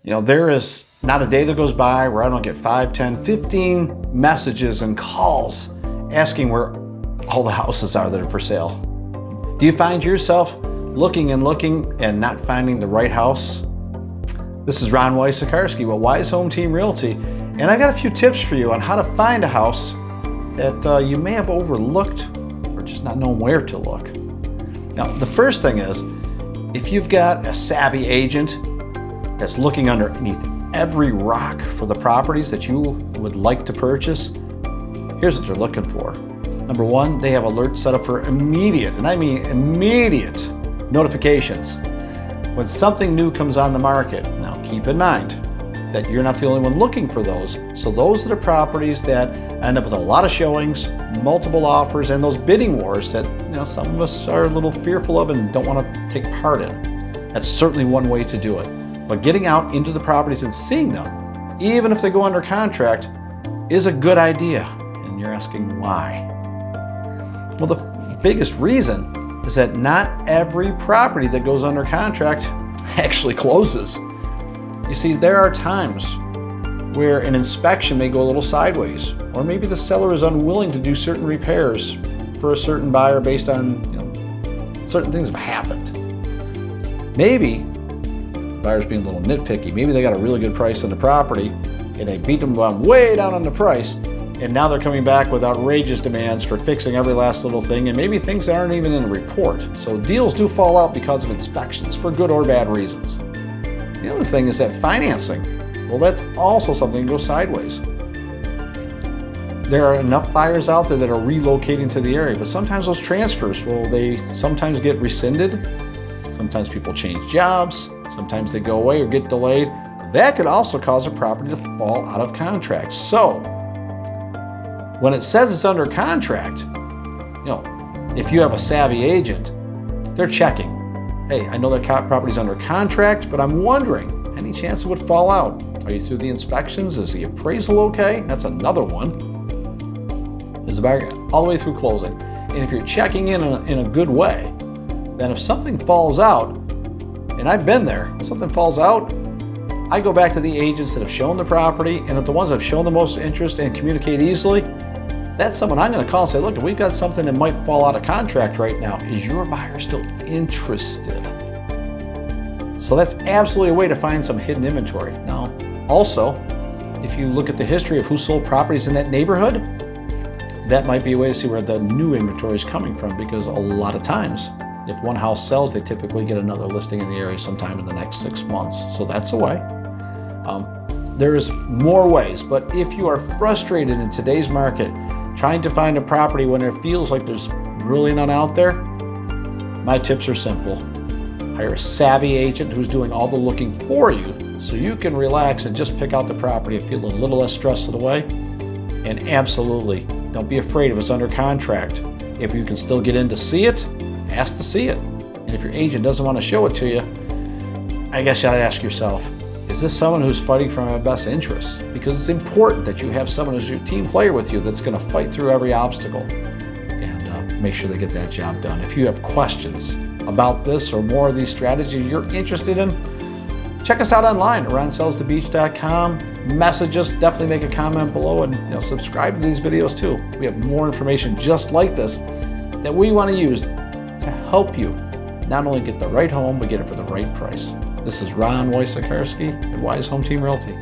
There is not a day that goes by where I don't get 5, 10, 15 messages and calls asking where all the houses are that are for sale. Do you find yourself looking and not finding the right house? This is Ron Wysocarski with Wise Home Team Realty, and I got a few tips for you on how to find a house that you may have overlooked or just not known where to look. Now, the first thing is, if you've got a savvy agent that's looking underneath every rock for the properties that you would like to purchase, here's what they're looking for. Number one, they have alerts set up for immediate, and I mean immediate, notifications when something new comes on the market. Now, keep in mind that you're not the only one looking for those. So those are the properties that end up with a lot of showings, multiple offers, and those bidding wars that some of us are a little fearful of and don't want to take part in. That's certainly one way to do it. But getting out into the properties and seeing them, even if they go under contract, is a good idea. And you're asking why? Well, the biggest reason is that not every property that goes under contract actually closes. You see, there are times where an inspection may go a little sideways, or maybe the seller is unwilling to do certain repairs for a certain buyer based on certain things have happened. Maybe the buyer's being a little nitpicky. Maybe they got a really good price on the property and they beat them way down on the price, and now they're coming back with outrageous demands for fixing every last little thing, and maybe things aren't even in the report. So deals do fall out because of inspections for good or bad reasons. The other thing is that financing. Well, that's also something that goes sideways. There are enough buyers out there that are relocating to the area, but sometimes those transfers, they sometimes get rescinded. Sometimes people change jobs. Sometimes they go away or get delayed. That could also cause a property to fall out of contract. So when it says it's under contract, if you have a savvy agent, they're checking. Hey, I know that property's under contract, but I'm wondering, any chance it would fall out? Are you through the inspections? Is the appraisal okay? That's another one. Is the buyer all the way through closing? And if you're checking in a good way, then if something falls out, and I've been there, if something falls out, I go back to the agents that have shown the property, and if the ones that have shown the most interest and communicate easily, that's someone I'm going to call and say, look, if we've got something that might fall out of contract right now, is your buyer still interested? So that's absolutely a way to find some hidden inventory. Now, also, if you look at the history of who sold properties in that neighborhood, that might be a way to see where the new inventory is coming from, because a lot of times, if one house sells, they typically get another listing in the area sometime in the next 6 months. So that's a way. There's more ways, but if you are frustrated in today's market, trying to find a property when it feels like there's really none out there, my tips are simple. Hire a savvy agent who's doing all the looking for you so you can relax and just pick out the property and feel a little less stressed away. And absolutely, don't be afraid if it's under contract. If you can still get in to see it, ask to see it. And if your agent doesn't want to show it to you, I guess you ought to ask yourself, is this someone who's fighting for my best interests? Because it's important that you have someone who's your team player with you that's going to fight through every obstacle and make sure they get that job done. If you have questions about this or more of these strategies you're interested in, check us out online at ronsellsthebeach.com. Message us, definitely make a comment below, and subscribe to these videos too. We have more information just like this that we want to use to help you not only get the right home, but get it for the right price. This is Ron Wysocarski at Wise Home Team Realty.